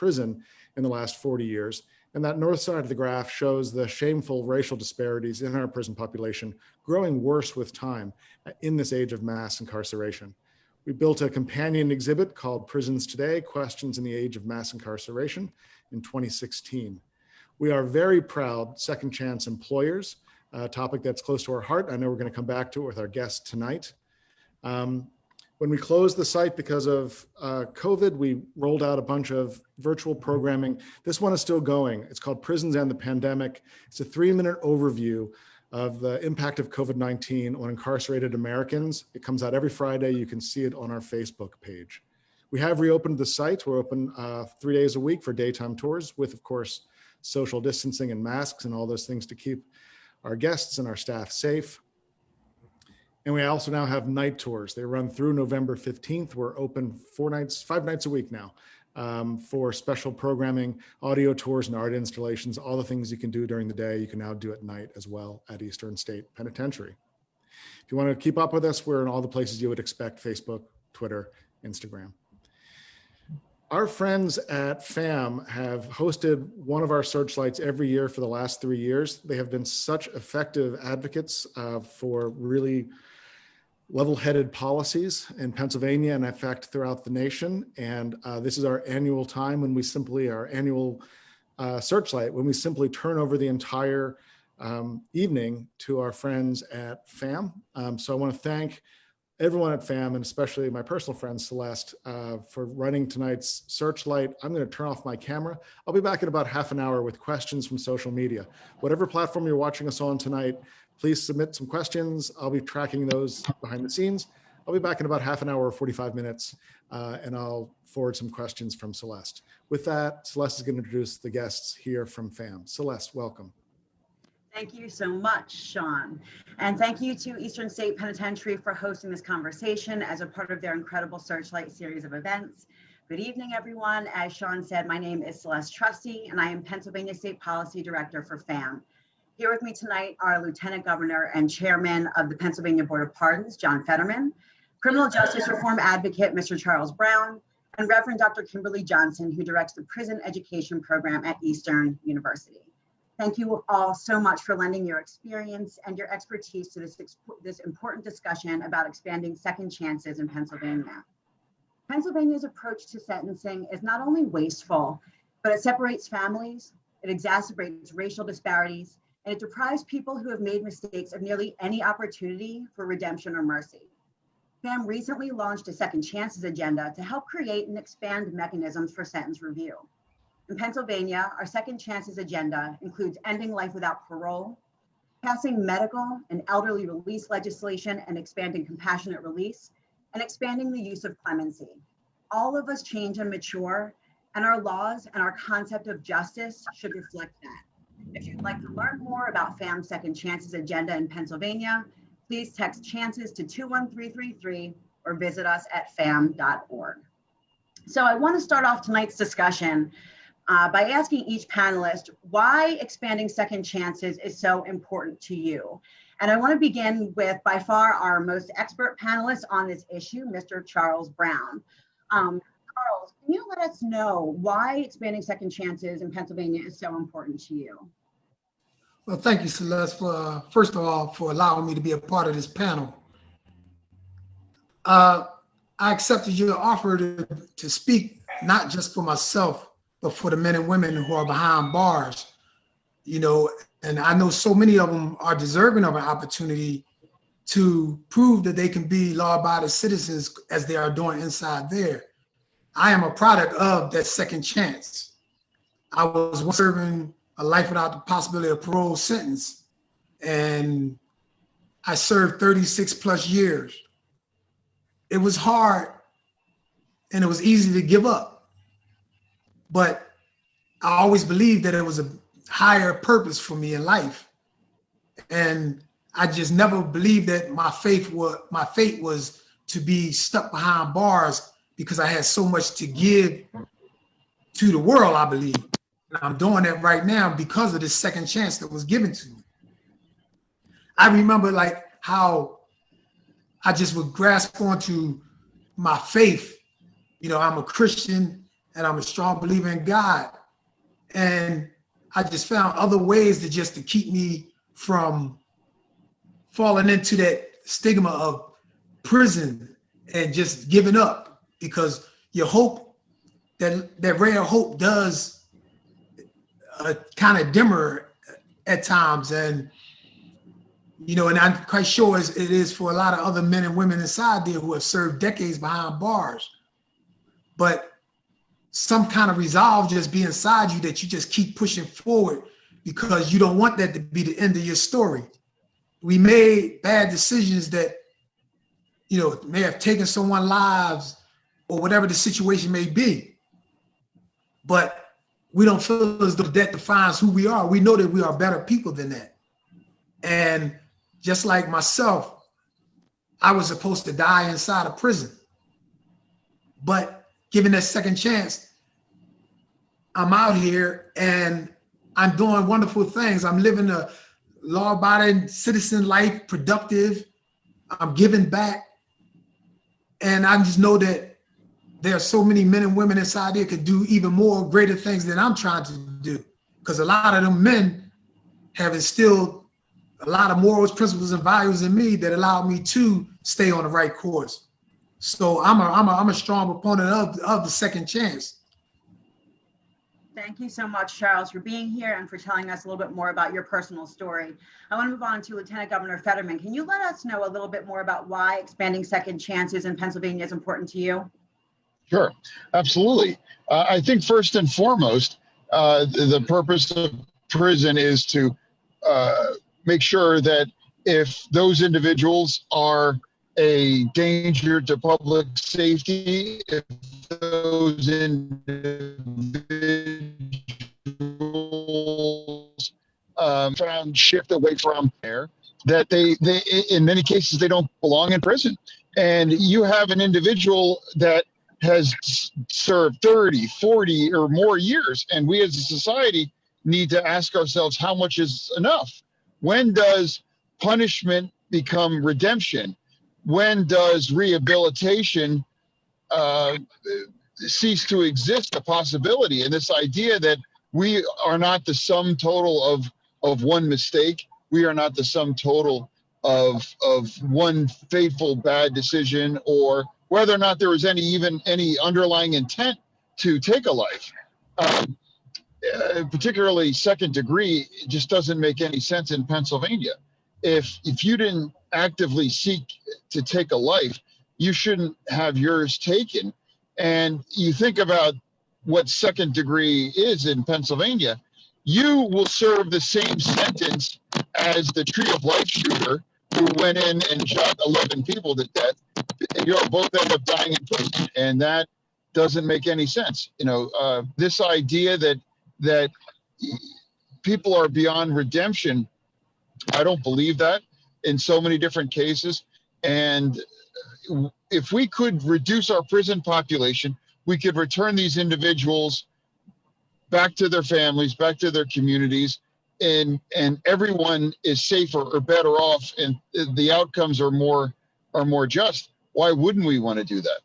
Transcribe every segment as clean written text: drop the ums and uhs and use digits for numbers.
prison in the last 40 years. And that north side of the graph shows the shameful racial disparities in our prison population growing worse with time in this age of mass incarceration. We built a companion exhibit called Prisons Today, Questions in the Age of Mass Incarceration in 2016. We are very proud second chance employers, a topic that's close to our heart. I know we're going to come back to it with our guest tonight. When we closed the site because of COVID, we rolled out a bunch of virtual programming. This one is still going. It's called Prisons and the Pandemic. It's a 3-minute overview of the impact of COVID-19 on incarcerated Americans. It comes out every Friday. You can see it on our Facebook page. We have reopened the site. We're open 3 days a week for daytime tours with, of course, social distancing and masks and all those things to keep our guests and our staff safe. And we also now have night tours. They run through November 15th. We're open 5 nights a week now for special programming, audio tours and art installations, all the things you can do during the day, you can now do at night as well at Eastern State Penitentiary. If you want to keep up with us, we're in all the places you would expect: Facebook, Twitter, Instagram. Our friends at FAMM have hosted one of our searchlights every year for the last 3 years. They have been such effective advocates for really level-headed policies in Pennsylvania and in fact throughout the nation. And this is our annual time when we simply, our annual searchlight, when we simply turn over the entire evening to our friends at FAMM. So I want to thank everyone at FAMM, and especially my personal friend Celeste, for running tonight's searchlight. I'm going to turn off my camera. I'll be back in about half an hour with questions from social media. Whatever platform you're watching us on tonight, please submit some questions. I'll be tracking those behind the scenes. I'll be back in about half an hour or 45 minutes, and I'll forward some questions from Celeste. With that, Celeste is going to introduce the guests here from FAMM. Celeste, welcome. Thank you so much, Sean. And thank you to Eastern State Penitentiary for hosting this conversation as a part of their incredible Searchlight series of events. Good evening, everyone. As Sean said, my name is Celeste Trusty, and I am Pennsylvania State Policy Director for FAMM. Here with me tonight are Lieutenant Governor and Chairman of the Pennsylvania Board of Pardons, John Fetterman, Criminal Justice Reform Advocate, Mr. Charles Brown, and Reverend Dr. Kimberlee Johnson, who directs the Prison Education Program at Eastern University. Thank you all so much for lending your experience and your expertise to this important discussion about expanding second chances in Pennsylvania. Pennsylvania's approach to sentencing is not only wasteful, but it separates families, it exacerbates racial disparities, and it deprives people who have made mistakes of nearly any opportunity for redemption or mercy. FAMM recently launched a Second Chances agenda to help create and expand mechanisms for sentence review. In Pennsylvania, our Second Chances agenda includes ending life without parole, passing medical and elderly release legislation and expanding compassionate release, and expanding the use of clemency. All of us change and mature, and our laws and our concept of justice should reflect that. If you'd like to learn more about FAMM's Second Chances agenda in Pennsylvania, please text CHANCES to 21333 or visit us at famm.org. So I want to start off tonight's discussion by asking each panelist why expanding second chances is so important to you. And I want to begin with, by far, our most expert panelist on this issue, Mr. Charles Brown. Charles, can you let us know why expanding second chances in Pennsylvania is so important to you? Well, thank you, Celeste, for, first of all, for allowing me to be a part of this panel. I accepted your offer to speak, not just for myself, but for the men and women who are behind bars, you know, and I know so many of them are deserving of an opportunity to prove that they can be law-abiding citizens as they are doing inside there. I am a product of that second chance. I was once serving a life without the possibility of parole sentence, and I served 36 plus years. It was hard and it was easy to give up. But I always believed that it was a higher purpose for me in life. And I just never believed that my fate was to be stuck behind bars, because I had so much to give to the world, I believe. And I'm doing that right now because of this second chance that was given to me. I remember like how I just would grasp onto my faith. You know, I'm a Christian, and I'm a strong believer in God. And I just found other ways to keep me from falling into that stigma of prison and just giving up, because your hope, that ray of hope does kind of dimmer at times. And, you know, and I'm quite sure it is for a lot of other men and women inside there who have served decades behind bars. But some kind of resolve just be inside you that you just keep pushing forward, because you don't want that to be the end of your story. We made bad decisions that, you know, may have taken someone's lives or whatever the situation may be. But we don't feel as though that defines who we are. We know that we are better people than that. And just like myself, I was supposed to die inside a prison. But given that second chance, I'm out here and I'm doing wonderful things. I'm living a law-abiding citizen life, productive. I'm giving back. And I just know that there are so many men and women inside there could do even more greater things than I'm trying to do. Because a lot of them men have instilled a lot of morals, principles, and values in me that allowed me to stay on the right course. So I'm a strong proponent of the second chance. Thank you so much, Charles, for being here and for telling us a little bit more about your personal story. I want to move on to Lieutenant Governor Fetterman. Can you let us know a little bit more about why expanding second chances in Pennsylvania is important to you? Sure, absolutely. I think first and foremost, the purpose of prison is to make sure that if those individuals are a danger to public safety, if those individuals shift away from there, that they in many cases they don't belong in prison. And you have an individual that has served 30, 40 or more years, and we as a society need to ask ourselves, how much is enough? When does punishment become redemption? When does rehabilitation cease to exist, a possibility? And this idea that we are not the sum total of one mistake, we are not the sum total of one fateful bad decision, or whether or not there was any underlying intent to take a life. Particularly second degree, it just doesn't make any sense in Pennsylvania. If you didn't actively seek to take a life, you shouldn't have yours taken. And you think about what second degree is in Pennsylvania, you will serve the same sentence as the Tree of Life shooter who went in and shot 11 people to death. And you'll both end up dying in prison. And that doesn't make any sense. You know, this idea that people are beyond redemption, I don't believe that in so many different cases. And if we could reduce our prison population, we could return these individuals back to their families, back to their communities, and everyone is safer or better off, and the outcomes are more just. Why wouldn't we want to do that?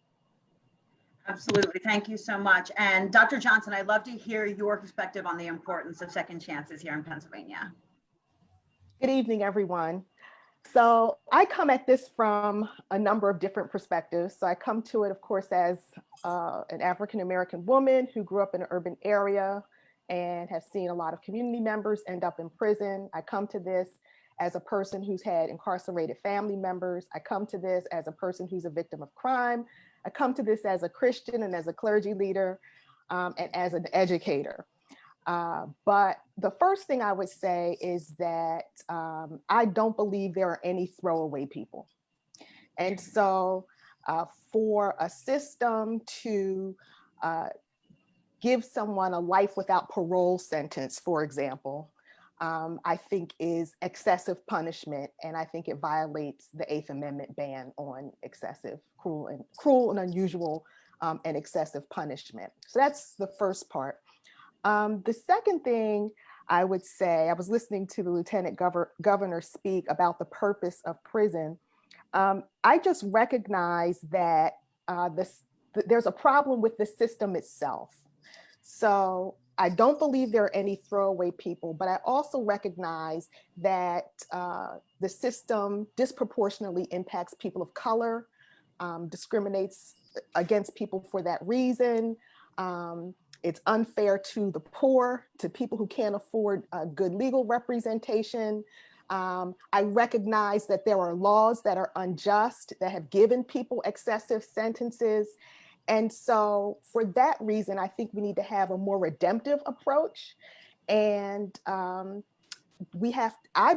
Absolutely. Thank you so much. And Dr. Johnson, I'd love to hear your perspective on the importance of second chances here in Pennsylvania. Good evening, everyone. So I come at this from a number of different perspectives. So I come to it, of course, as an African-American woman who grew up in an urban area and have seen a lot of community members end up in prison. I come to this as a person who's had incarcerated family members. I come to this as a person who's a victim of crime. I come to this as a Christian and as a clergy leader and as an educator. But the first thing I would say is that I don't believe there are any throwaway people. And so for a system to give someone a life without parole sentence, for example, I think is excessive punishment. And I think it violates the 8th Amendment ban on excessive, cruel and unusual and excessive punishment. So that's the first part. The second thing I would say, I was listening to the Lieutenant Governor speak about the purpose of prison. I just recognize that there's a problem with the system itself. So I don't believe there are any throwaway people, but I also recognize that the system disproportionately impacts people of color, discriminates against people for that reason. It's unfair to the poor, to people who can't afford good legal representation. I recognize that there are laws that are unjust, that have given people excessive sentences. And so for that reason, I think we need to have a more redemptive approach. And I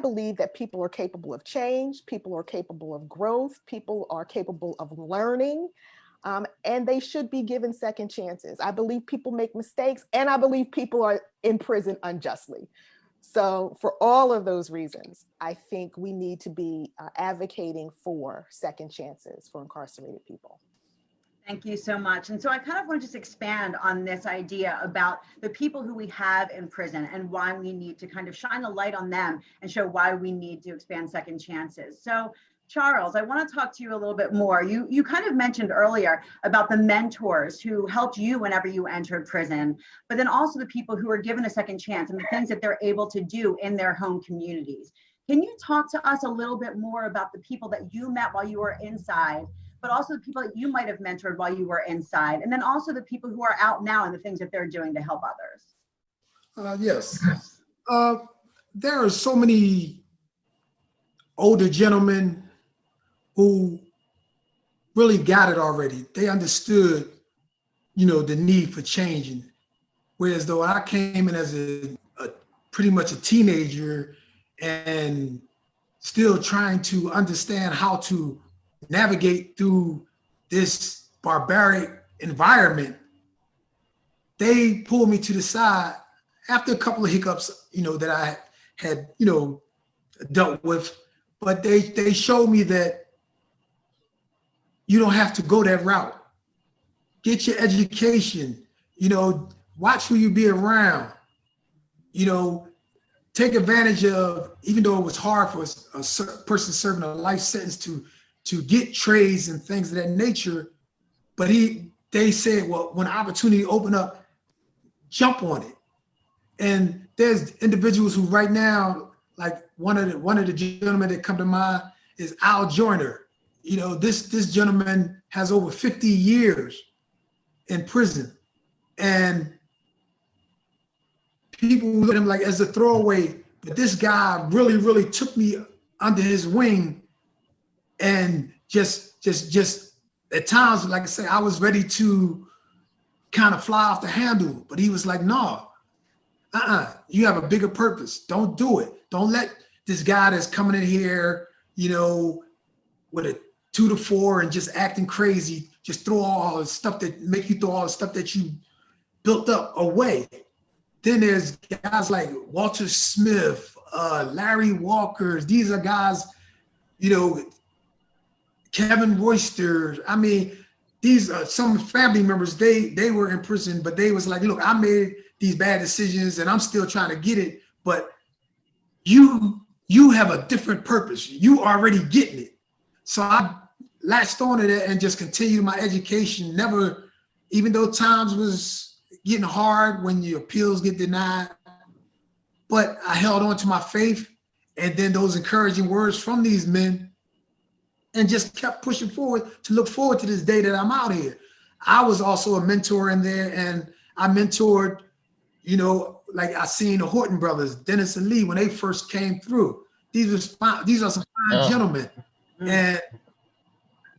believe that people are capable of change, people are capable of growth, people are capable of learning, and they should be given second chances. I believe people make mistakes, and I believe people are in prison unjustly. So for all of those reasons, I think we need to be advocating for second chances for incarcerated people. Thank you so much. And so I kind of want to just expand on this idea about the people who we have in prison and why we need to kind of shine a light on them and show why we need to expand second chances. So Charles, I want to talk to you a little bit more. You kind of mentioned earlier about the mentors who helped you whenever you entered prison, but then also the people who are given a second chance and the things that they're able to do in their home communities. Can you talk to us a little bit more about the people that you met while you were inside, but also the people that you might have mentored while you were inside, and then also the people who are out now and the things that they're doing to help others? Yes. There are so many older gentlemen who really got it already. They understood, the need for changing. Whereas though I came in as a pretty much a teenager and still trying to understand how to navigate through this barbaric environment, they pulled me to the side after a couple of hiccups, that I had, dealt with. But they showed me that you don't have to go that route. Get your education, watch who you be around, take advantage of, even though it was hard for a person serving a life sentence to get trades and things of that nature. But they said, well, when opportunity open up, jump on it. And there's individuals who right now, like one of the gentlemen that come to mind is Al Joyner. This gentleman has over 50 years in prison, and people look at him like as a throwaway, but this guy really, really took me under his wing, and just at times, like I say, I was ready to kind of fly off the handle, but he was like, no, you have a bigger purpose. Don't do it. Don't let this guy that's coming in here, with a 2 to 4 and just acting crazy, just throw all the stuff that make you throw all the stuff that you built up away. Then there's guys like Walter Smith, Larry Walker. These are guys, Kevin Royster. I mean, these are some family members. They were in prison, but they was like, look, I made these bad decisions and I'm still trying to get it, but you have a different purpose. You already getting it. So I latched on to that and just continued my education. Never, even though times was getting hard when your appeals get denied, but I held on to my faith, and then those encouraging words from these men, and just kept pushing forward to look forward to this day that I'm out here. I was also a mentor in there, and I mentored, like I seen the Horton brothers, Dennis and Lee, when they first came through. These are some fine gentlemen. And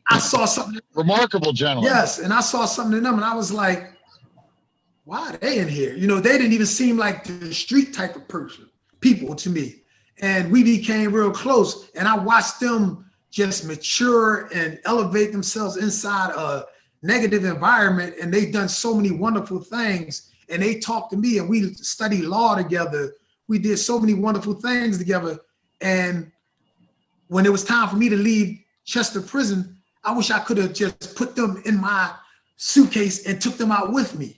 I saw something. Remarkable gentlemen. Yes, and I saw something in them, and I was like, why are they in here? They didn't even seem like the street type of people to me. And we became real close, and I watched them just mature and elevate themselves inside a negative environment, and they've done so many wonderful things. And they talked to me, and we studied law together. We did so many wonderful things together. And when it was time for me to leave Chester prison, I wish I could have just put them in my suitcase and took them out with me,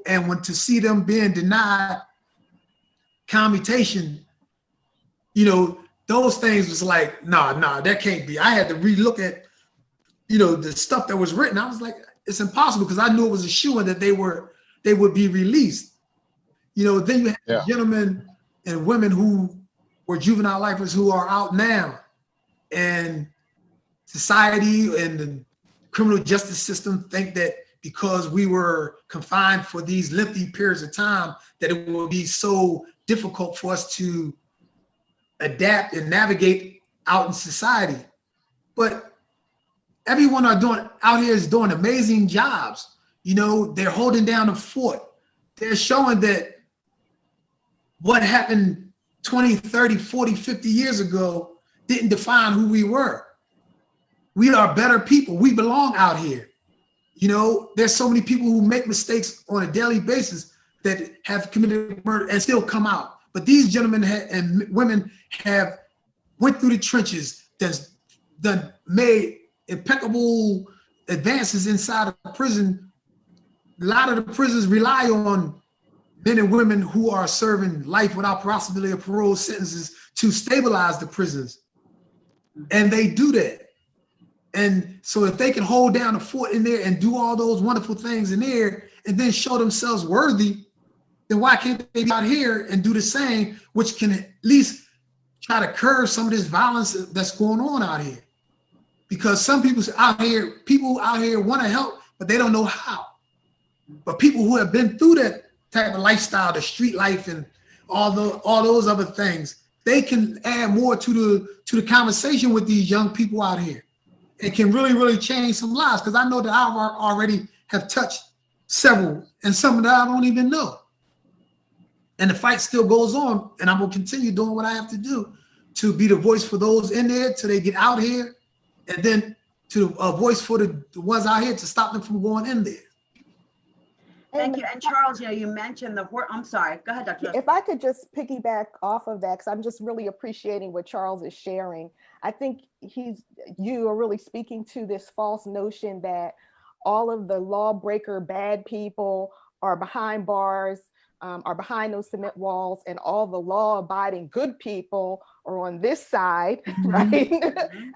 and when to see them being denied commutation, those things was like, nah, that can't be. I had to relook at, the stuff that was written. I was like, it's impossible, because I knew it was a shoo-in that they were they would be released. You know, then you have Yeah. gentlemen and women who were juvenile lifers who are out now, and society and the criminal justice system think that because we were confined for these lengthy periods of time, that it will be so difficult for us to adapt and navigate out in society. But everyone out here is doing amazing jobs. You know, they're holding down the fort. They're showing that what happened 20, 30, 40, 50 years ago didn't define who we were. We are better people. We belong out here. You know, there's so many people who make mistakes on a daily basis that have committed murder and still come out. But these gentlemen and women have went through the trenches, done made impeccable advances inside of the prison. A lot of the prisons rely on men and women who are serving life without possibility of parole sentences to stabilize the prisons. And they do that. And so if they can hold down the fort in there and do all those wonderful things in there and then show themselves worthy, then why can't they be out here and do the same, which can at least try to curb some of this violence that's going on out here? Because some people out here want to help, but they don't know how. But people who have been through that type of lifestyle, the street life and all those other things, they can add more to the conversation with these young people out here. It can really, really change some lives, because I know that I already have touched several, and some that I don't even know. And the fight still goes on, and I'm gonna continue doing what I have to do to be the voice for those in there till they get out here, and then to a voice for the ones out here to stop them from going in there. Thank you. And Charles, you know, you mentioned I'm sorry, go ahead, Dr. If I could just piggyback off of that, because I'm just really appreciating what Charles is sharing. I think you are really speaking to this false notion that all of the lawbreaker bad people are behind bars, are behind those cement walls, and all the law-abiding good people are on this side, right?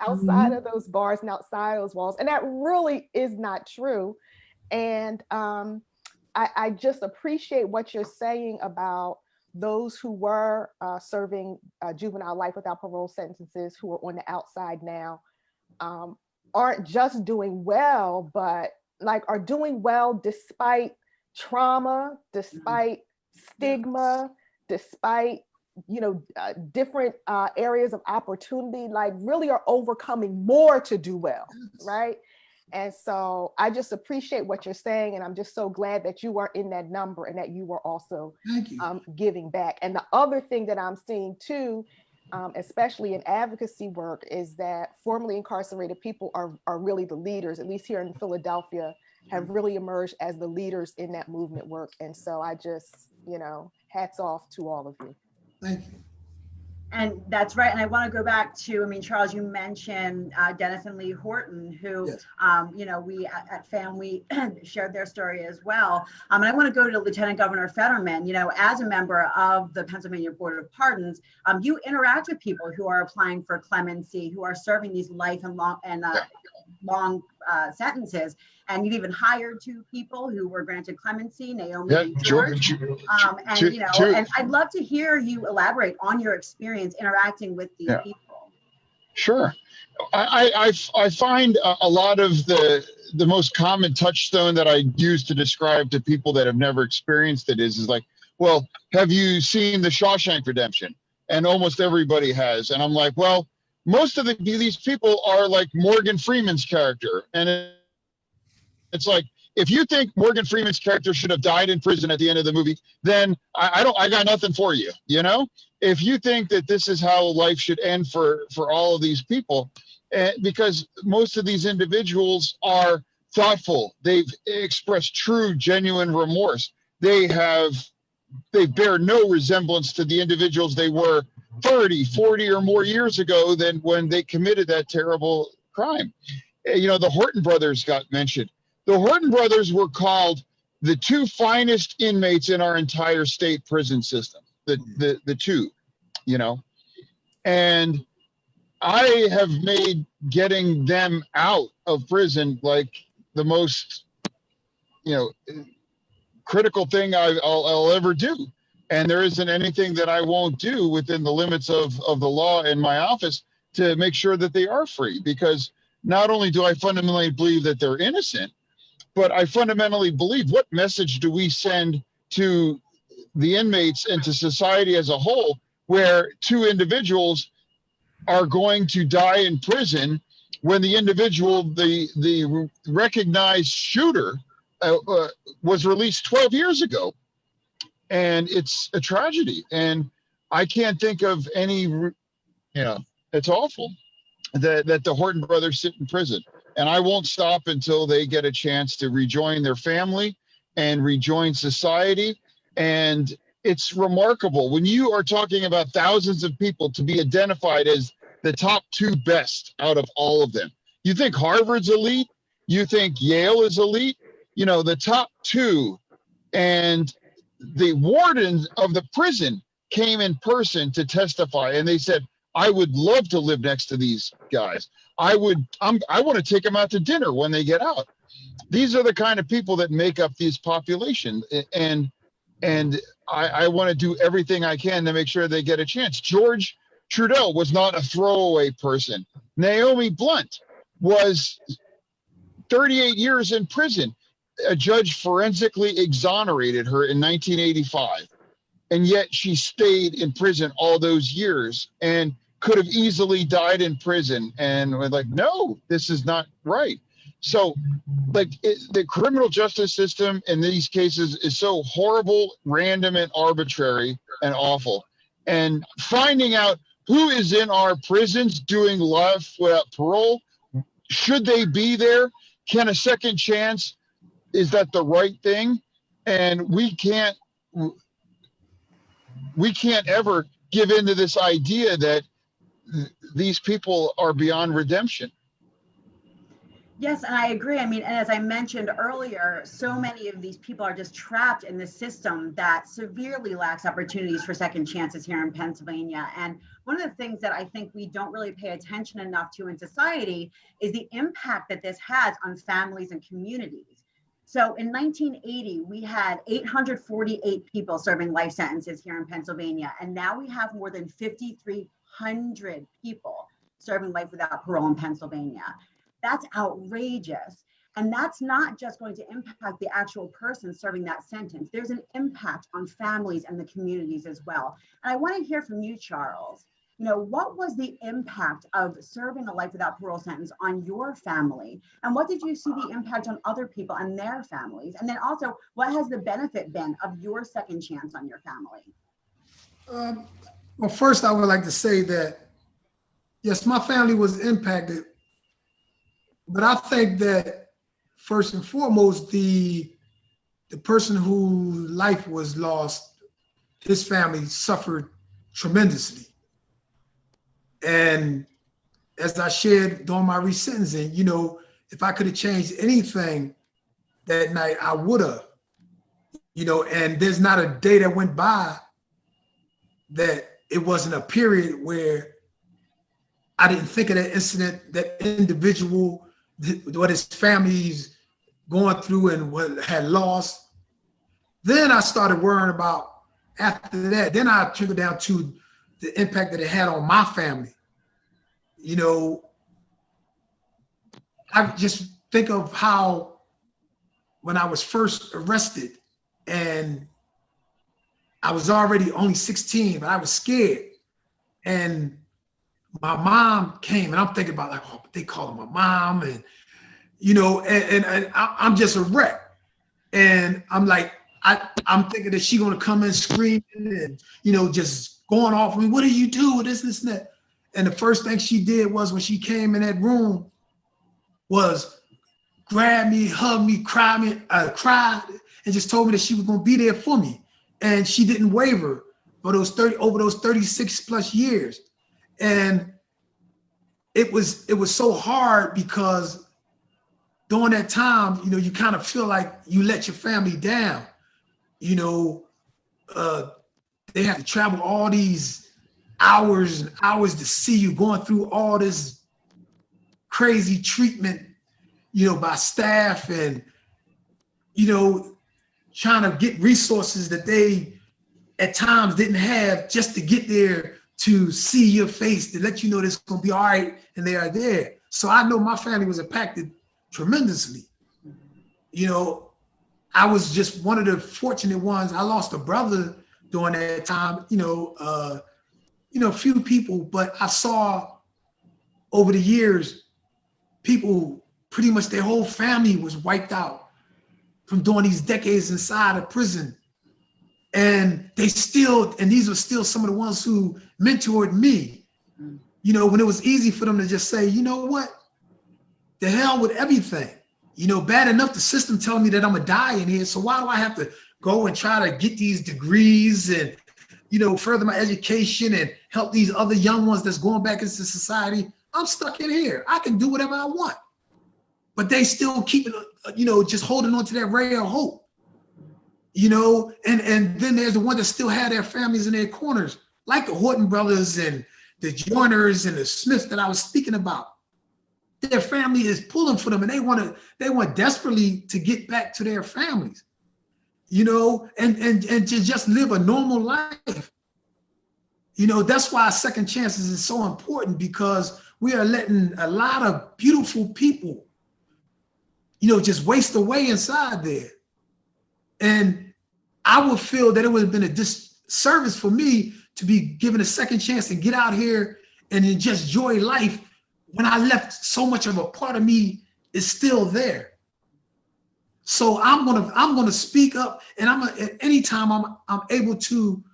Outside of those bars and outside of those walls. And that really is not true. And I just appreciate what you're saying about those who were serving juvenile life without parole sentences, who are on the outside now, aren't just doing well, but like are doing well despite trauma, despite stigma, despite, you know, different areas of opportunity, like really are overcoming more to do well, right? And so I just appreciate what you're saying. And I'm just so glad that you are in that number and that you were also giving back. And the other thing that I'm seeing too, especially in advocacy work, is that formerly incarcerated people are really the leaders, at least here in Philadelphia, have really emerged as the leaders in that movement work. And so I just, you know, hats off to all of you. Thank you. And that's right. And I want to go back to, I mean, Charles, you mentioned Dennis and Lee Horton, who, Yes. you know, we at FAMM, we shared their story as well. And I want to go to Lieutenant Governor Fetterman. You know, as a member of the Pennsylvania Board of Pardons, you interact with people who are applying for clemency, who are serving these life and long sentences. And you've even hired two people who were granted clemency, Naomi and George. And you know, and I'd love to hear you elaborate on your experience interacting with these people. Sure. I find a lot of the most common touchstone that I use to describe to people that have never experienced it is like, well, have you seen The Shawshank Redemption? And almost everybody has. And I'm like, well, most of these people are like Morgan Freeman's character. And it's like, if you think Morgan Freeman's character should have died in prison at the end of the movie, then I got nothing for you. You know, if you think that this is how life should end for all of these people, because most of these individuals are thoughtful, they've expressed true, genuine remorse. They bear no resemblance to the individuals they were 30, 40 or more years ago than when they committed that terrible crime. You know, the Horton brothers got mentioned. The Horton brothers were called the two finest inmates in our entire state prison system, the two, you know, and I have made getting them out of prison like the most, you know, critical thing I'll ever do. And there isn't anything that I won't do within the limits of the law in my office to make sure that they are free. Because not only do I fundamentally believe that they're innocent, but I fundamentally believe, what message do we send to the inmates and to society as a whole, where two individuals are going to die in prison when the individual, the recognized shooter, was released 12 years ago? And it's a tragedy. And I can't think of any, it's awful that the Horton brothers sit in prison. And I won't stop until they get a chance to rejoin their family and rejoin society. And it's remarkable when you are talking about thousands of people to be identified as the top two best out of all of them. You think Harvard's elite? You think Yale is elite? The top two. And the wardens of the prison came in person to testify, and they said, I would love to live next to these guys. I want to take them out to dinner when they get out. These are the kind of people that make up these populations. And I want to do everything I can to make sure they get a chance. George Trudell was not a throwaway person. Naomi Blunt was 38 years in prison. A judge forensically exonerated her in 1985. And yet she stayed in prison all those years and could have easily died in prison. And we're like, no, this is not right. So the criminal justice system in these cases is so horrible, random, and arbitrary and awful. And finding out who is in our prisons doing life without parole, should they be there? Can a second chance, is that the right thing? And we can't ever give into this idea that these people are beyond redemption. Yes, and I agree. I mean, and as I mentioned earlier, so many of these people are just trapped in the system that severely lacks opportunities for second chances here in Pennsylvania. And one of the things that I think we don't really pay attention enough to in society is the impact that this has on families and communities. So in 1980, we had 848 people serving life sentences here in Pennsylvania. And now we have more than 5,300 people serving life without parole in Pennsylvania. That's outrageous. And that's not just going to impact the actual person serving that sentence. There's an impact on families and the communities as well. And I want to hear from you, Charles. What was the impact of serving a life without parole sentence on your family? And what did you see the impact on other people and their families? And then also, what has the benefit been of your second chance on your family? Well, first, I would like to say that, yes, my family was impacted. But I think that first and foremost, the person whose life was lost, his family suffered tremendously. And as I shared during my resentencing, if I could have changed anything that night, I would have, and there's not a day that went by that it wasn't a period where I didn't think of that incident, that individual, what his family's going through and what had lost. Then I started worrying about, after that, then I trickled down to the impact that it had on my family. I just think of how when I was first arrested and I was already only 16, but I was scared. And my mom came, and I'm thinking about they call her my mom, and and I'm just a wreck. And I'm like, I'm thinking that she's gonna come in screaming and just going off on me. What do you do? This, and that. And the first thing she did was, when she came in that room, was grab me, hug me, cried, and just told me that she was gonna be there for me. And she didn't waver for over those 36 plus years. And it was so hard, because during that time, you kind of feel like you let your family down. They have to travel all these hours and hours to see you, going through all this crazy treatment, by staff, and, trying to get resources that they at times didn't have just to get there, to see your face, to let you know this is gonna be all right, and they are there. So I know my family was impacted tremendously. You know, I was just one of the fortunate ones. I lost a brother during that time, a few people, but I saw over the years, people, pretty much their whole family was wiped out from doing these decades inside of prison. And these were still some of the ones who mentored me, when it was easy for them to just say, you know what, the hell with everything. Bad enough the system telling me that I'm gonna die in here, so why do I have to go and try to get these degrees and, further my education and help these other young ones that's going back into society? I'm stuck in here. I can do whatever I want. But they still keep it, just holding on to that ray of hope. And then there's the one that still had their families in their corners, like the Horton brothers and the Joiners and the Smiths that I was speaking about. Their family is pulling for them, and they want desperately to get back to their families, and to just live a normal life. That's why second chances is so important, because we are letting a lot of beautiful people, just waste away inside there. And I would feel that it would have been a disservice for me to be given a second chance and get out here and then just enjoy life when I left so much of a part of me is still there. So I'm gonna speak up, and anytime I'm able to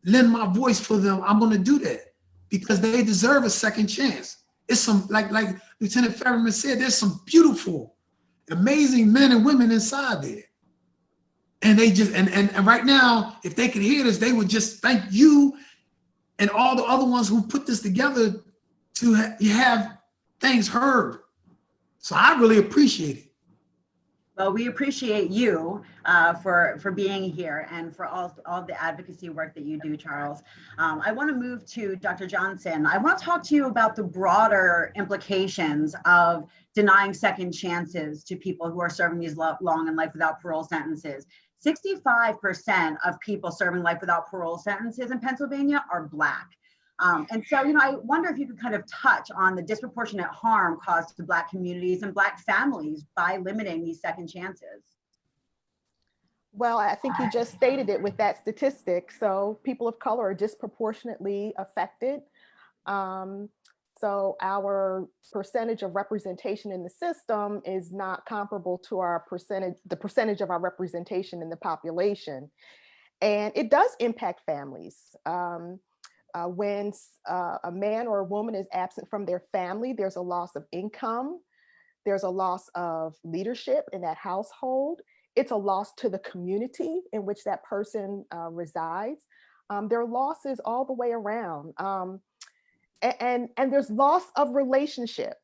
lend my voice for them, I'm gonna do that, because they deserve a second chance. It's some, like Lieutenant Fetterman said, there's some beautiful, amazing men and women inside there. And they just, and right now, if they could hear this, they would just thank you and all the other ones who put this together to have things heard. So I really appreciate it. Well, we appreciate you for being here and for all the advocacy work that you do, Charles. I want to move to Dr. Johnson. I want to talk to you about the broader implications of denying second chances to people who are serving these long and life without parole sentences. 65% of people serving life without parole sentences in Pennsylvania are Black. And so, I wonder if you could kind of touch on the disproportionate harm caused to Black communities and Black families by limiting these second chances. Well, I think you just stated it with that statistic. So people of color are disproportionately affected. So our percentage of representation in the system is not comparable to the percentage of our representation in the population. And it does impact families. When a man or a woman is absent from their family, there's a loss of income. There's a loss of leadership in that household. It's a loss to the community in which that person resides. There are losses all the way around. And there's loss of relationship.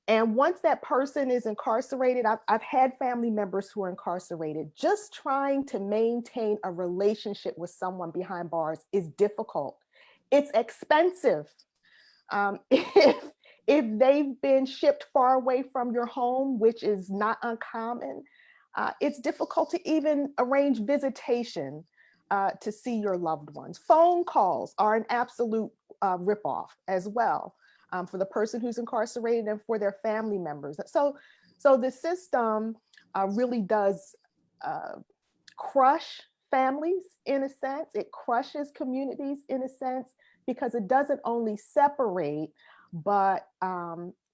And once that person is incarcerated, I've had family members who are incarcerated. Just trying to maintain a relationship with someone behind bars is difficult. It's expensive. If they've been shipped far away from your home, which is not uncommon, it's difficult to even arrange visitation to see your loved ones. Phone calls are an absolute ripoff as well for the person who's incarcerated and for their family members. So the system really does crush families in a sense. It crushes communities in a sense, because it doesn't only separate, but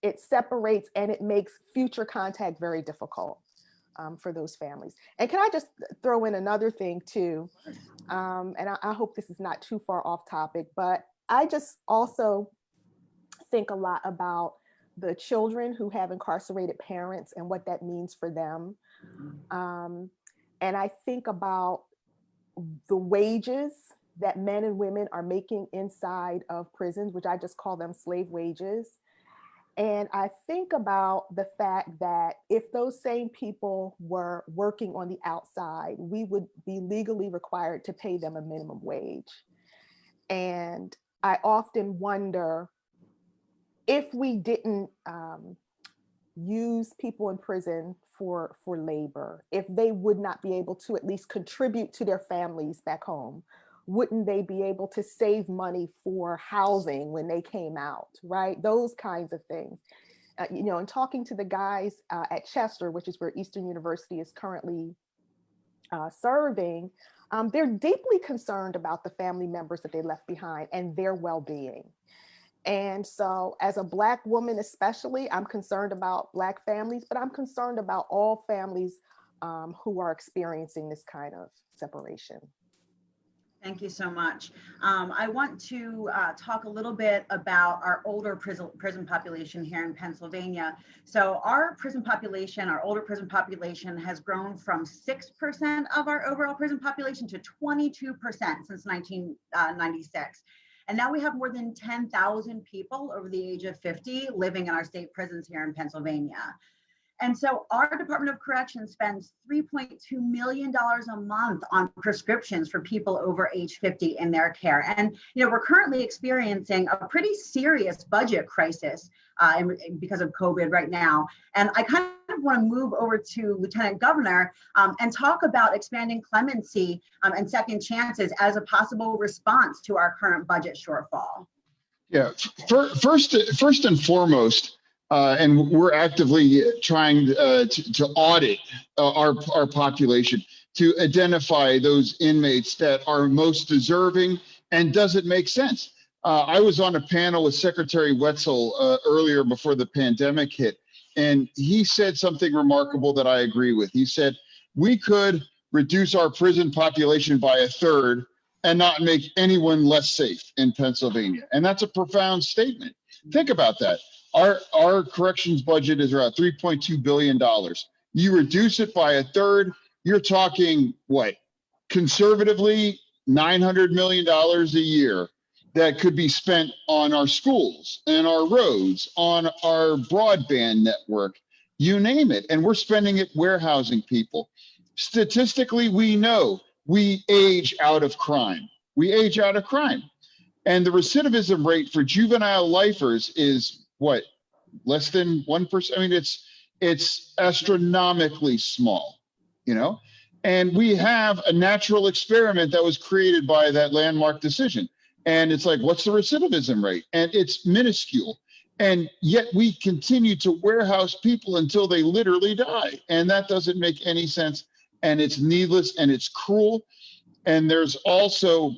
it separates and it makes future contact very difficult for those families. And can I just throw in another thing too? And I hope this is not too far off topic, but I just also think a lot about the children who have incarcerated parents and what that means for them. And I think about the wages that men and women are making inside of prisons, which I just call them slave wages. And I think about the fact that if those same people were working on the outside, we would be legally required to pay them a minimum wage. And I often wonder, if we didn't use people in prison for labor, if they would not be able to at least contribute to their families back home? Wouldn't they be able to save money for housing when they came out, right? Those kinds of things. You know, and talking to the guys at Chester, which is where Eastern University is currently serving, they're deeply concerned about the family members that they left behind and their well-being. And so as a Black woman, especially, I'm concerned about Black families, but I'm concerned about all families who are experiencing this kind of separation. Thank you so much. I want to talk a little bit about our older prison population here in Pennsylvania. So our prison population, our older prison population, has grown from 6% of our overall prison population to 22% since 1996. And now we have more than 10,000 people over the age of 50 living in our state prisons here in Pennsylvania. And so our Department of Corrections spends $3.2 million a month on prescriptions for people over age 50 in their care. And, you know, we're currently experiencing a pretty serious budget crisis because of COVID right now. And I kind of want to move over to Lieutenant Governor and talk about expanding clemency and second chances as a possible response to our current budget shortfall. Yeah, first and foremost, and we're actively trying to audit our population to identify those inmates that are most deserving and does it make sense. I was on a panel with Secretary Wetzel earlier before the pandemic hit, and he said something remarkable that I agree with. He said, we could reduce our prison population by a third and not make anyone less safe in Pennsylvania. And that's a profound statement. Think about that. Our corrections budget is around $3.2 billion. You reduce it by a third, you're talking what? Conservatively, $900 million a year that could be spent on our schools and our roads, on our broadband network, you name it. And we're spending it warehousing people. Statistically, we know we age out of crime. We age out of crime. And the recidivism rate for juvenile lifers is what, less than 1%? I mean, it's astronomically small, you know? And we have a natural experiment that was created by that landmark decision. And it's like, what's the recidivism rate? And it's minuscule. And yet we continue to warehouse people until they literally die. And that doesn't make any sense. And it's needless and it's cruel. And there's also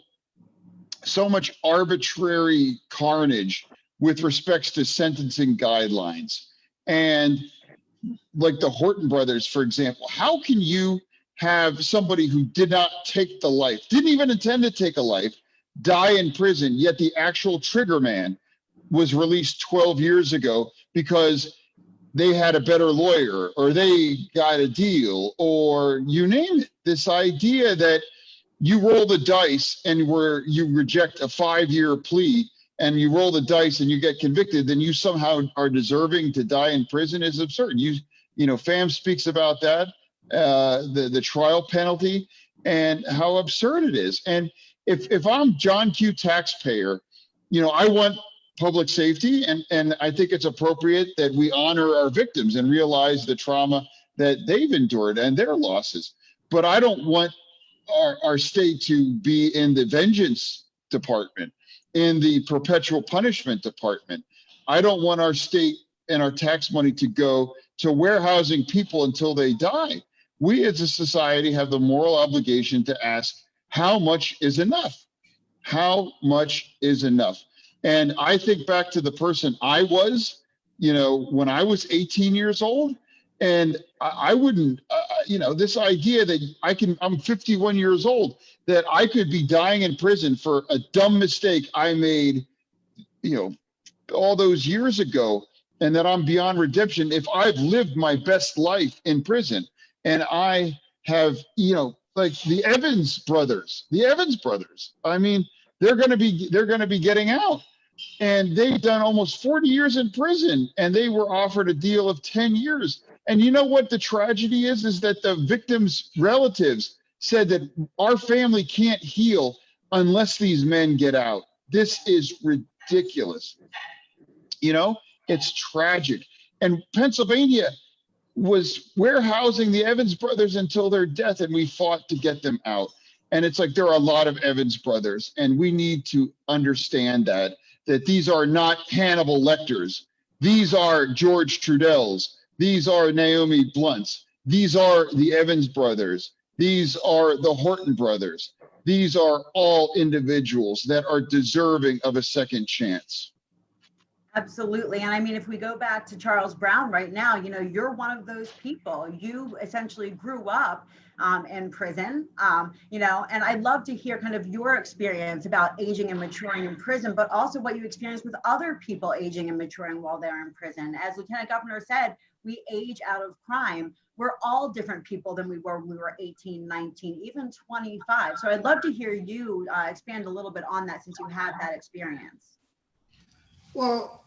so much arbitrary carnage with respects to sentencing guidelines. And like the Horton brothers, for example, how can you have somebody who did not take the life, didn't even intend to take a life, die in prison, yet the actual trigger man was released 12 years ago because they had a better lawyer or they got a deal or you name it. This idea that you roll the dice and you reject a 5-year plea and you roll the dice and you get convicted, then you somehow are deserving to die in prison is absurd. You know, FAMM speaks about that, the trial penalty and how absurd it is. And if I'm John Q. taxpayer, you know, I want public safety and I think it's appropriate that we honor our victims and realize the trauma that they've endured and their losses. But I don't want our state to be in the vengeance department, in the perpetual punishment department. I don't want our state and our tax money to go to warehousing people until they die. We as a society have the moral obligation to ask, how much is enough? How much is enough? And I think back to the person I was, you know, when I was 18 years old, and I wouldn't, you know, this idea that I'm 51 years old, that I could be dying in prison for a dumb mistake I made, you know, all those years ago, and that I'm beyond redemption. If I've lived my best life in prison and I have, you know, like the Evans brothers, I mean, they're going to be getting out. And they've done almost 40 years in prison and they were offered a deal of 10 years. And you know what the tragedy is that the victims' relatives said that our family can't heal unless these men get out. This is ridiculous. You know, it's tragic. And Pennsylvania was warehousing the Evans brothers until their death, and we fought to get them out. And it's like there are a lot of Evans brothers, and we need to understand that these are not Hannibal Lecters. These are George Trudells. These are Naomi Blunts. These are the Evans brothers. These are the Horton brothers. These are all individuals that are deserving of a second chance. Absolutely. And I mean, if we go back to Charles Brown right now, you know, you're one of those people. You essentially grew up in prison, you know, and I'd love to hear kind of your experience about aging and maturing in prison, but also what you experienced with other people aging and maturing while they're in prison. As Lieutenant Governor said, we age out of crime. We're all different people than we were when we were 18, 19, even 25. So I'd love to hear you expand a little bit on that since you had that experience. Well,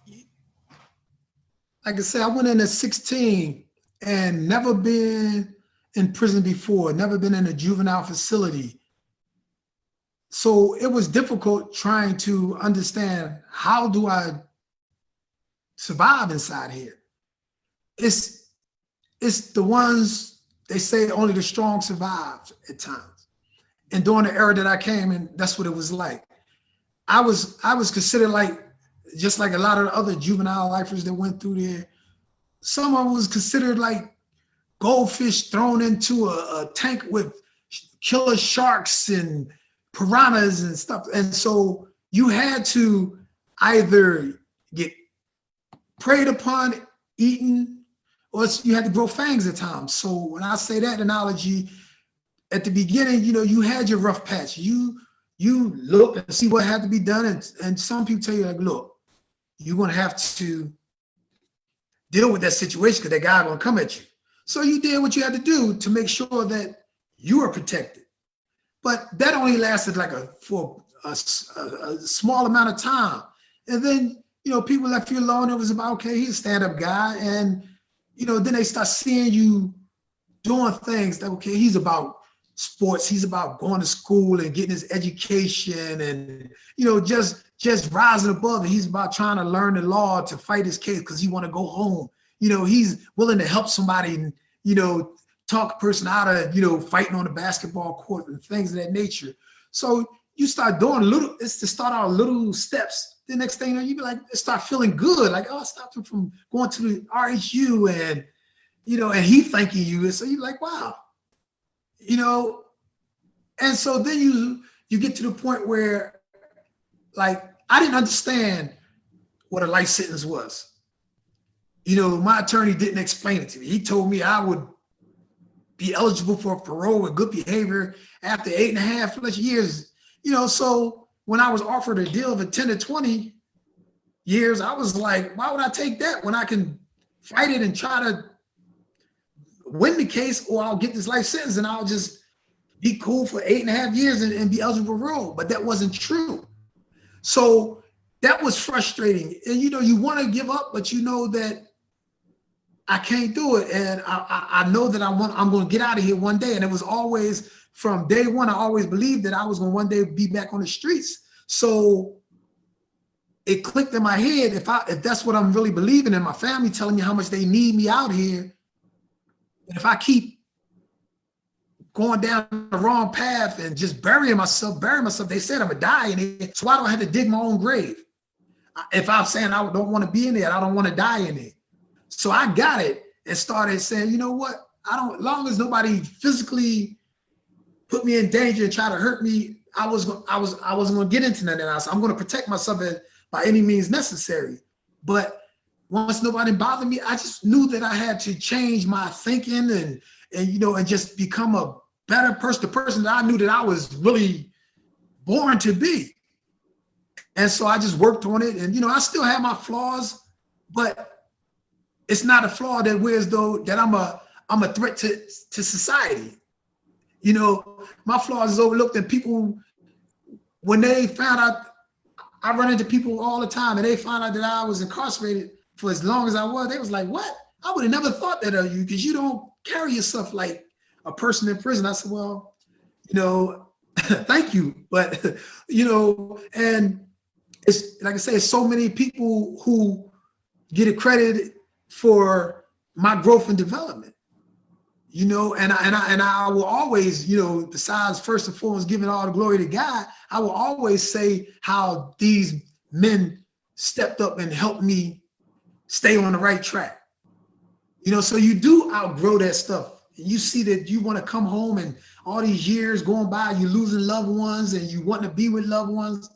like I said, I went in at 16 and never been in prison before, never been in a juvenile facility. So it was difficult trying to understand, how do I survive inside here? It's the ones, they say only the strong survive at times. And during the era that I came in, that's what it was like. I was considered like, just like a lot of the other juvenile lifers that went through there, someone was considered like goldfish thrown into a tank with killer sharks and piranhas and stuff. And so you had to either get preyed upon, eaten, or you had to grow fangs at times. So when I say that analogy, at the beginning, you know, you had your rough patch. You look and see what had to be done. And some people tell you, like, look, you're gonna have to deal with that situation because that guy gonna come at you. So you did what you had to do to make sure that you were protected. But that only lasted like for a small amount of time. And then, you know, people left you alone. It was about, okay, he's a stand-up guy. And, you know, then they start seeing you doing things that, okay, he's about sports, he's about going to school and getting his education and, you know, just rising above it. He's about trying to learn the law to fight his case because he want to go home. You know, he's willing to help somebody and, you know, talk a person out of, you know, fighting on the basketball court and things of that nature. So you start doing it's to start out little steps. The next thing you know, you be like, start feeling good. Like, oh, I stopped him from going to the RHU and, you know, and he thanking you. And so you're like, wow, you know. And so then you get to the point where, like, I didn't understand what a life sentence was. You know, my attorney didn't explain it to me. He told me I would be eligible for parole with good behavior after 8.5+ years. You know, so when I was offered a deal of 10 to 20 years, I was like, why would I take that when I can fight it and try to win the case, or I'll get this life sentence and I'll just be cool for 8.5 years and be eligible for parole. But that wasn't true. So that was frustrating. And, you know, you want to give up, but you know that I can't do it. And I know that I'm going to get out of here one day. And it was always from day one, I always believed that I was going to one day be back on the streets. So it clicked in my head, if that's what I'm really believing in, my family telling me how much they need me out here, and if I keep going down the wrong path and just burying myself, they said I'm gonna die in it. So I don't have to dig my own grave. If I'm saying I don't want to be in it, I don't want to die in it. So I got it and started saying, you know what? As long as nobody physically put me in danger and try to hurt me, I wasn't gonna get into none of that. I'm gonna protect myself by any means necessary. But once nobody bothered me, I just knew that I had to change my thinking and you know, and just become a better person, the person that I knew that I was really born to be. And so I just worked on it. And, you know, I still have my flaws, but it's not a flaw that wears though that I'm a threat to society. You know, my flaws is overlooked, and people, when they found out, I run into people all the time and they found out that I was incarcerated for as long as I was, they was like, what? I would have never thought that of you because you don't carry yourself like a person in prison. I said, well, you know, thank you. But, you know, and it's like I say, so many people who get accredited for my growth and development. You know, and I will always, you know, besides first and foremost giving all the glory to God, I will always say how these men stepped up and helped me stay on the right track. You know, so you do outgrow that stuff. You see that you want to come home and all these years going by, you losing loved ones and you want to be with loved ones.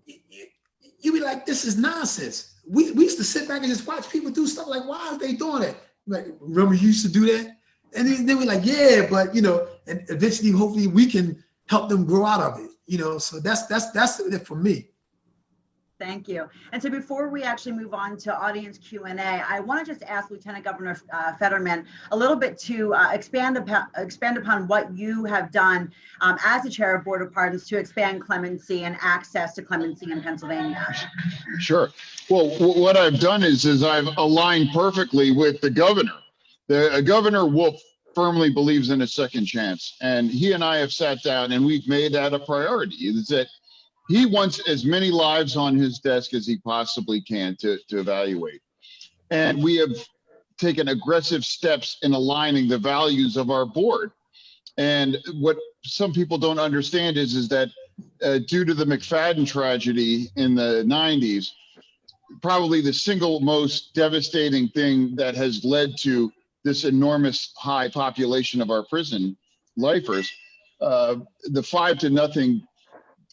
You be like, this is nonsense. We used to sit back and just watch people do stuff like, why are they doing it? Like, remember you used to do that? And then we're like, yeah, but you know, and eventually, hopefully we can help them grow out of it, you know? So that's it for me. Thank you. And so before we actually move on to audience Q&A, I want to just ask Lieutenant Governor Fetterman a little bit to expand upon what you have done as the chair of Board of Pardons to expand clemency and access to clemency in Pennsylvania. Sure. Well, what I've done is I've aligned perfectly with the governor. The Governor Wolf firmly believes in a second chance, and he and I have sat down and we've made that a priority. Is that he wants as many lives on his desk as he possibly can to evaluate. And we have taken aggressive steps in aligning the values of our board. And what some people don't understand is that due to the McFadden tragedy in the 90s, probably the single most devastating thing that has led to this enormous high population of our prison lifers, the 5-0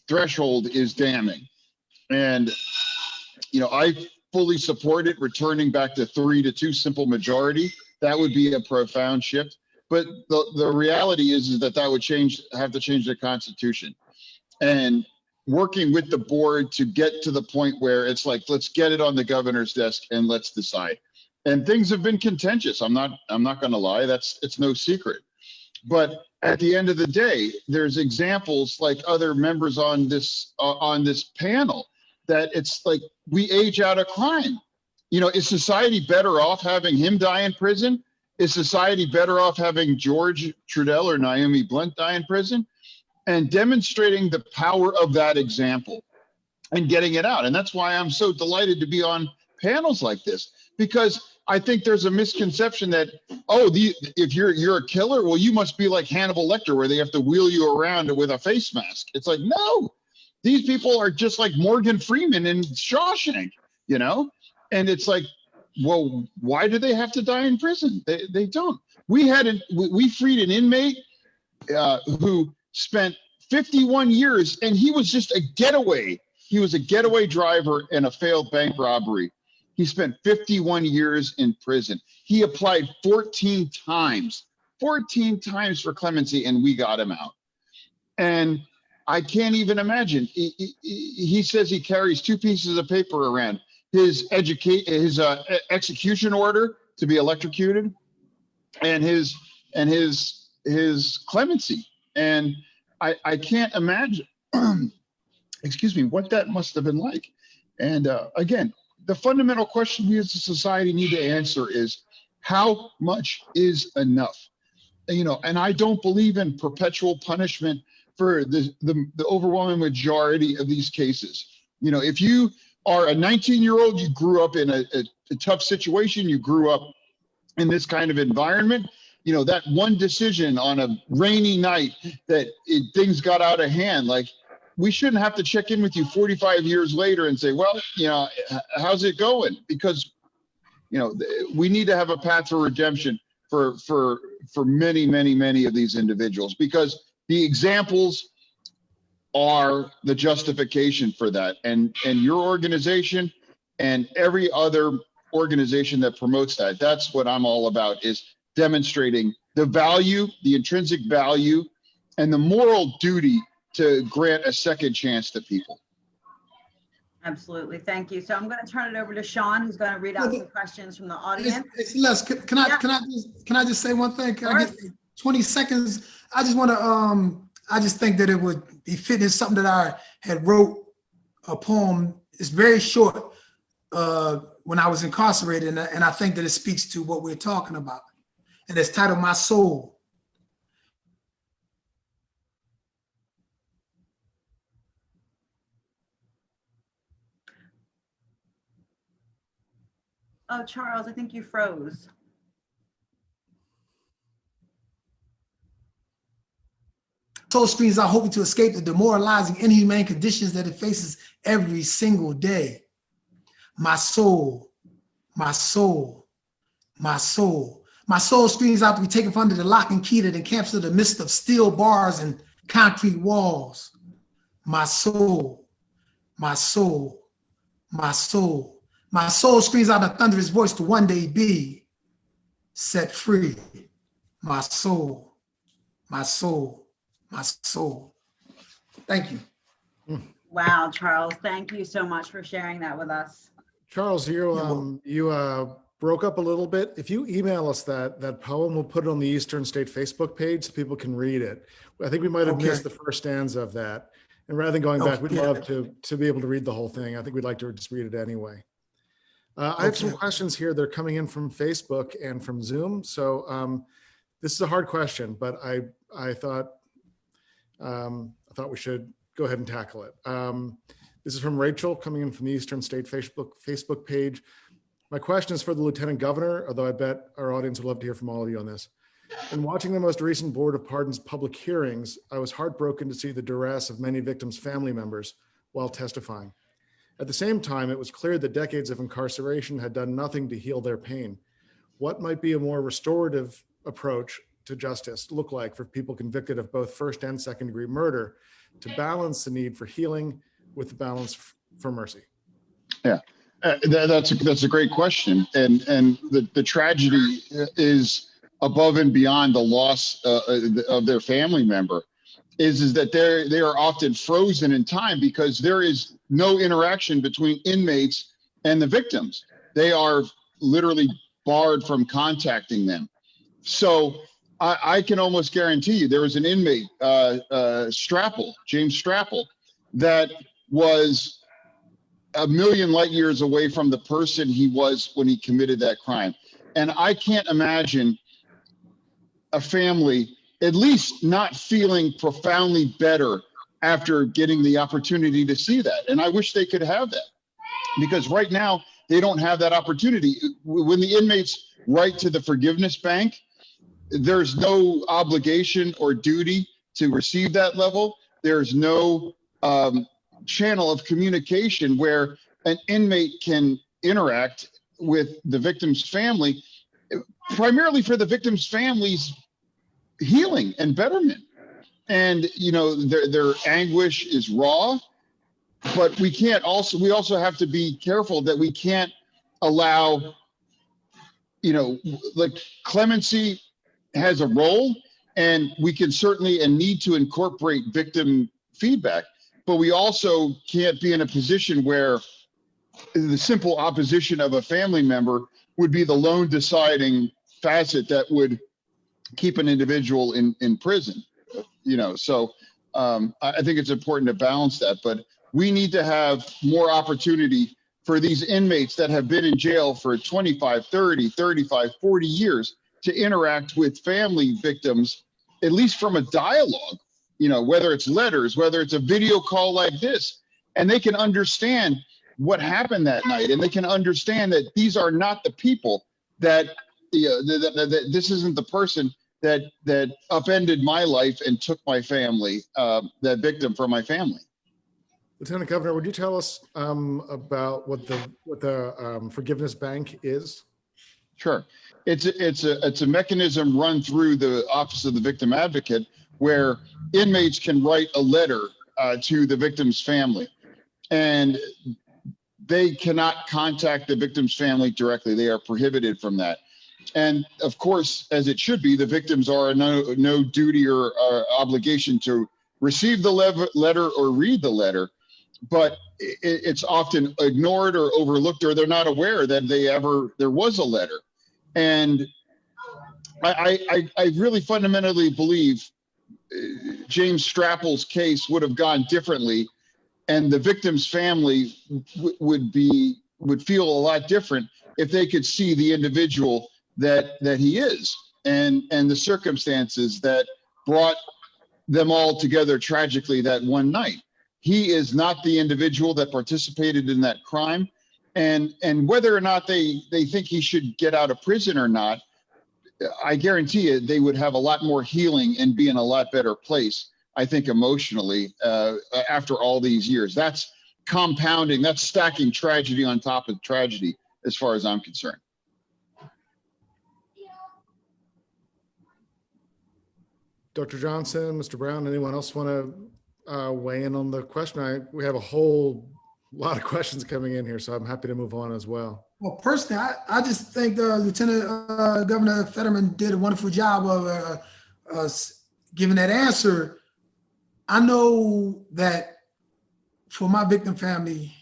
threshold is damning. And, you know, I fully support it returning back to 3-2 simple majority. That would be a profound shift. But the reality is that would have to change the Constitution. And working with the board to get to the point where it's like, let's get it on the governor's desk and let's decide. And things have been contentious. I'm not going to lie. It's no secret. But at the end of the day, there's examples like other members on this panel that it's like we age out of crime. You know, is society better off having him die in prison? Is society better off having George Trudell or Naomi Blunt die in prison? And demonstrating the power of that example and getting it out. And that's why I'm so delighted to be on panels like this, because I think there's a misconception that, if you're a killer, well, you must be like Hannibal Lecter, where they have to wheel you around with a face mask. It's like, no, these people are just like Morgan Freeman in Shawshank, you know? And it's like, well, why do they have to die in prison? They don't. We freed an inmate who spent 51 years, and he was just a getaway. He was a getaway driver in a failed bank robbery. He spent 51 years in prison. He applied 14 times for clemency, and we got him out. And I can't even imagine. He says he carries 2 pieces of paper around: his execution order to be electrocuted, and his clemency. And I can't imagine, excuse me, what that must have been like. And again, the fundamental question we as a society need to answer is, how much is enough? You know, and I don't believe in perpetual punishment for the overwhelming majority of these cases. You know, if you are a 19-year-old, you grew up in a tough situation, you grew up in this kind of environment, you know, that one decision on a rainy night that things got out of hand, like, we shouldn't have to check in with you 45 years later and say, well, you know, how's it going? Because, you know, we need to have a path for redemption for many, many, many of these individuals, because the examples are the justification for that. And your organization and every other organization that promotes that, that's what I'm all about, is demonstrating the value, the intrinsic value, and the moral duty to grant a second chance to people. Absolutely. Thank you. So I'm going to turn it over to Sean, who's going to read out some questions from the audience. It's Celeste, can I just say one thing? Can I get 20 seconds? I just want to, I just think that it would be fitting. It's something that I had wrote a poem. It's very short when I was incarcerated, and I think that it speaks to what we're talking about. And it's titled My Soul. Oh, Charles, I think you froze. Soul screams out, hoping to escape the demoralizing, inhumane conditions that it faces every single day. My soul, my soul, my soul. My soul screams out to be taken from under the lock and key that encamps in the midst of steel bars and concrete walls. My soul, my soul, my soul. My soul screams out a thunderous voice to one day be set free. My soul, my soul, my soul. Thank you. Wow, Charles, thank you so much for sharing that with us. Charles, you broke up a little bit. If you email us that poem, we'll put it on the Eastern State Facebook page so people can read it. I think we might have missed the first stanza of that. And rather than going back, we'd love to be able to read the whole thing. I think we'd like to just read it anyway. I have some questions here. They're coming in from Facebook and from Zoom. So this is a hard question, but I thought we should go ahead and tackle it. This is from Rachel coming in from the Eastern State Facebook page. My question is for the Lieutenant Governor, although I bet our audience would love to hear from all of you on this. In watching the most recent Board of Pardons public hearings, I was heartbroken to see the duress of many victims' family members while testifying. At the same time, it was clear that decades of incarceration had done nothing to heal their pain. What might be a more restorative approach to justice look like for people convicted of both first and second degree murder to balance the need for healing with the balance for mercy? Yeah, that's a great question. And the tragedy is above and beyond the loss of their family member is that they are often frozen in time because there is no interaction between inmates and the victims. They are literally barred from contacting them. So I can almost guarantee you there was an inmate, James Strapple, that was a million light years away from the person he was when he committed that crime. And I can't imagine a family at least not feeling profoundly better after getting the opportunity to see that. And I wish they could have that, because right now they don't have that opportunity. When the inmates write to the forgiveness bank, there's no obligation or duty to receive that level. There's no channel of communication where an inmate can interact with the victim's family, primarily for the victim's family's healing and betterment. And their anguish is raw, but we also have to be careful that we can't allow, like clemency has a role, and we can certainly and need to incorporate victim feedback, but we also can't be in a position where the simple opposition of a family member would be the lone deciding facet that would keep an individual in prison. So I think it's important to balance that, but we need to have more opportunity for these inmates that have been in jail for 25, 30, 35, 40 years to interact with family victims, at least from a dialogue, whether it's letters, whether it's a video call like this, and they can understand what happened that night. And they can understand that these are not the people that, that this isn't the person that upended my life and took my family, that victim from my family. Lieutenant Governor, would you tell us about what the forgiveness bank is? Sure. It's a mechanism run through the Office of the Victim Advocate where inmates can write a letter to the victim's family, and they cannot contact the victim's family directly. They are prohibited from that. And of course, as it should be, the victims are no duty or obligation to receive the letter or read the letter, but it's often ignored or overlooked, or they're not aware that there was a letter. And I really fundamentally believe James Strapple's case would have gone differently, and the victim's family would feel a lot different if they could see the individual that he is, and the circumstances that brought them all together tragically that one night. He is not the individual that participated in that crime, And whether or not they think he should get out of prison or not, I guarantee you they would have a lot more healing and be in a lot better place, I think, emotionally, after all these years. That's compounding, that's stacking tragedy on top of tragedy, as far as I'm concerned. Dr. Johnson, Mr. Brown, anyone else want to weigh in on the question? We have a whole lot of questions coming in here, so I'm happy to move on as well. Well, personally, I just think Lieutenant Governor Fetterman did a wonderful job of giving that answer. I know that for my victim family,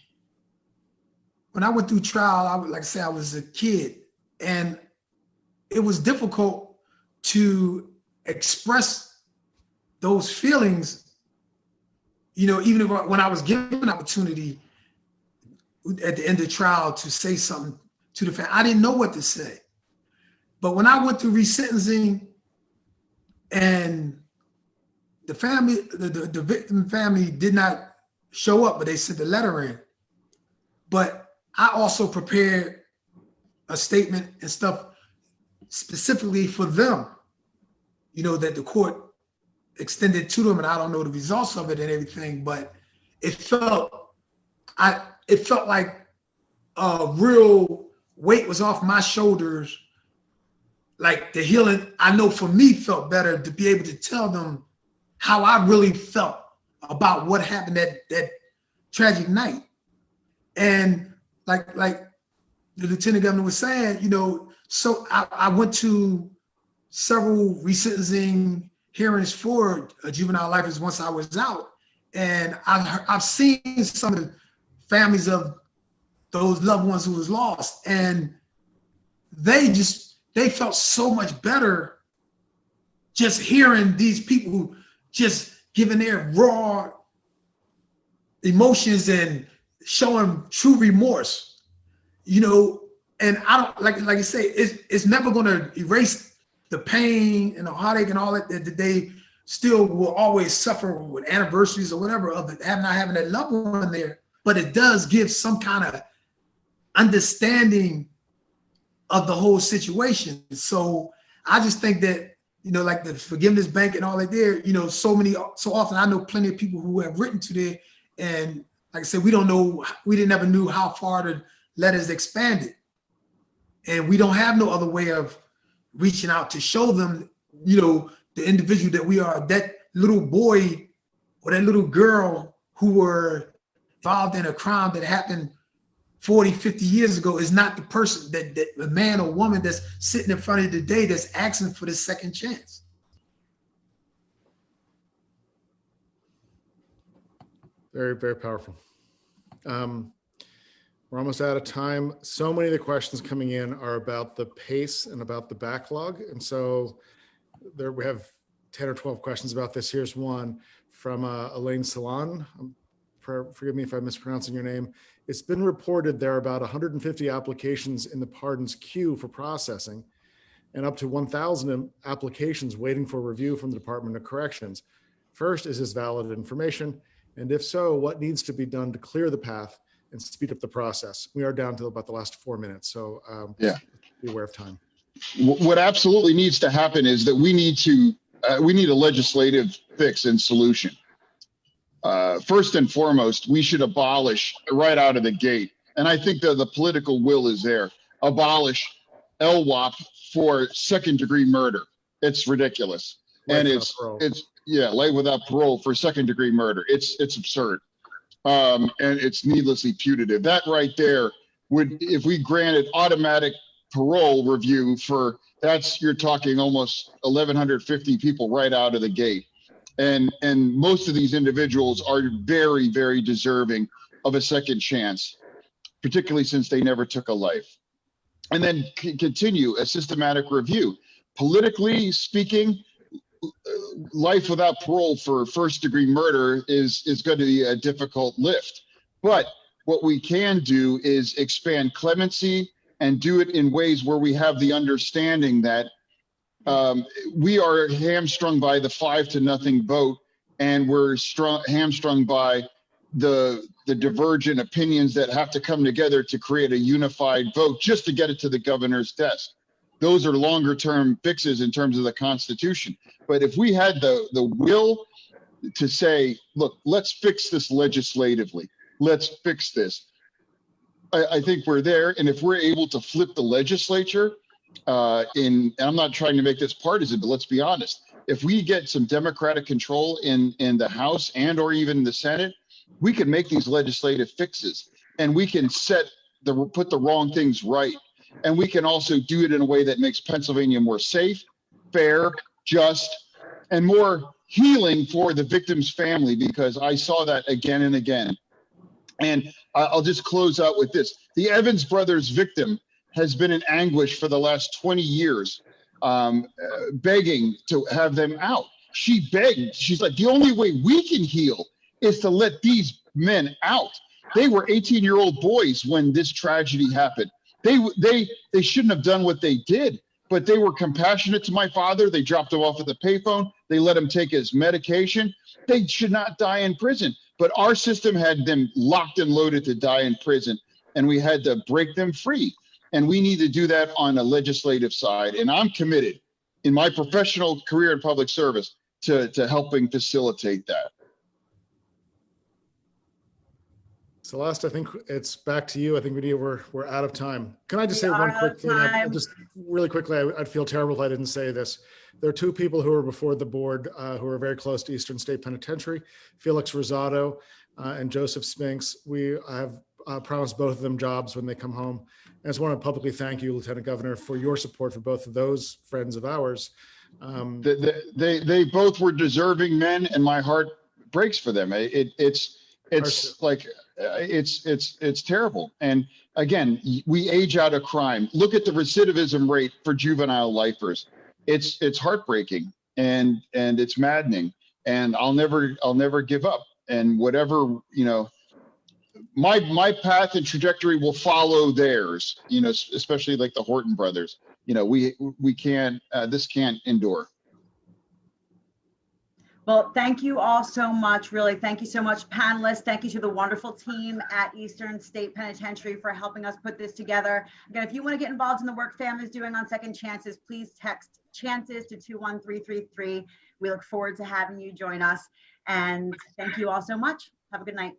when I went through trial, like I said, I was a kid, and it was difficult to express those feelings, even when I was given an opportunity at the end of the trial to say something to the family. I didn't know what to say. But when I went through resentencing and the family, the victim family did not show up, but they sent the letter in. But I also prepared a statement and stuff specifically for them, that the court extended to them, and I don't know the results of it and everything, but it felt like a real weight was off my shoulders. Like the healing, I know for me, felt better to be able to tell them how I really felt about what happened that tragic night. And like the Lieutenant Governor was saying, so I went to several resentencing hearings for juvenile lifers once I was out, and I've seen some of the families of those loved ones who was lost, and they felt so much better just hearing these people just giving their raw emotions and showing true remorse, and I don't like I say, it's never going to erase the pain and the heartache and all that they still will always suffer with anniversaries or whatever of not having that loved one there, but it does give some kind of understanding of the whole situation. So I just think that, like the forgiveness bank and all that there, so often I know plenty of people who have written to there, and like I said, we never knew how far the letters expanded. And we don't have no other way of reaching out to show them, the individual that we are. That little boy or that little girl who were involved in a crime that happened 40, 50 years ago is not the person that the man or woman that's sitting in front of you today that's asking for this second chance. Very, very powerful. We're almost out of time. So many of the questions coming in are about the pace and about the backlog. And so there we have 10 or 12 questions about this. Here's one from Elaine Salon. Forgive me if I'm mispronouncing your name. It's been reported there are about 150 applications in the pardons queue for processing and up to 1,000 applications waiting for review from the Department of Corrections. First, is this valid information? And if so, what needs to be done to clear the path and speed up the process? We are down to about the last 4 minutes, so be aware of time. What absolutely needs to happen is that we need a legislative fix and solution. First and foremost, we should abolish right out of the gate, and I think that the political will is there, abolish LWOP for second-degree murder. It's ridiculous. And it's life without parole for second-degree murder. It's absurd. And it's needlessly punitive. That right there would, if we granted automatic parole review for, you're talking almost 1,150 people right out of the gate. And most of these individuals are very, very deserving of a second chance, particularly since they never took a life. And then continue a systematic review. Politically speaking, life without parole for first-degree murder is going to be a difficult lift. But what we can do is expand clemency and do it in ways where we have the understanding that we are hamstrung by the 5-0 vote, and we're hamstrung by the divergent opinions that have to come together to create a unified vote just to get it to the governor's desk. Those are longer term fixes in terms of the Constitution. But if we had the will to say, look, let's fix this legislatively, let's fix this, I think we're there. And if we're able to flip the legislature and I'm not trying to make this partisan, but let's be honest, if we get some Democratic control in the House and or even the Senate, we can make these legislative fixes and we can put the wrong things right. And we can also do it in a way that makes Pennsylvania more safe, fair, just, and more healing for the victim's family, because I saw that again and again. And I'll just close out with this. The Evans brothers victim has been in anguish for the last 20 years, begging to have them out. She begged, she's like, the only way we can heal is to let these men out. They were 18-year-old boys when this tragedy happened. They shouldn't have done what they did, but they were compassionate to my father. They dropped him off at the payphone. They let him take his medication. They should not die in prison, but our system had them locked and loaded to die in prison, and we had to break them free. And we need to do that on a legislative side. And I'm committed in my professional career in public service to helping facilitate that. Celeste, I think it's back to you. I think we're out of time. Can I just say one quick thing? Just really quickly, I'd feel terrible if I didn't say this. There are two people who are before the board who are very close to Eastern State Penitentiary, Felix Rosado and Joseph Spinks. We have promised both of them jobs when they come home. And I just want to publicly thank you, Lieutenant Governor, for your support for both of those friends of ours. They both were deserving men, and my heart breaks for them. It's terrible. And again, we age out of crime. Look at the recidivism rate for juvenile lifers. It's heartbreaking and it's maddening. And I'll never give up. And whatever, my path and trajectory will follow theirs, especially like the Horton brothers. We can't, this can't endure. Well, thank you all so much. Really, thank you so much, panelists. Thank you to the wonderful team at Eastern State Penitentiary for helping us put this together. Again, if you want to get involved in the work FAMM is doing on Second Chances, please text chances to 21333. We look forward to having you join us. And thank you all so much. Have a good night.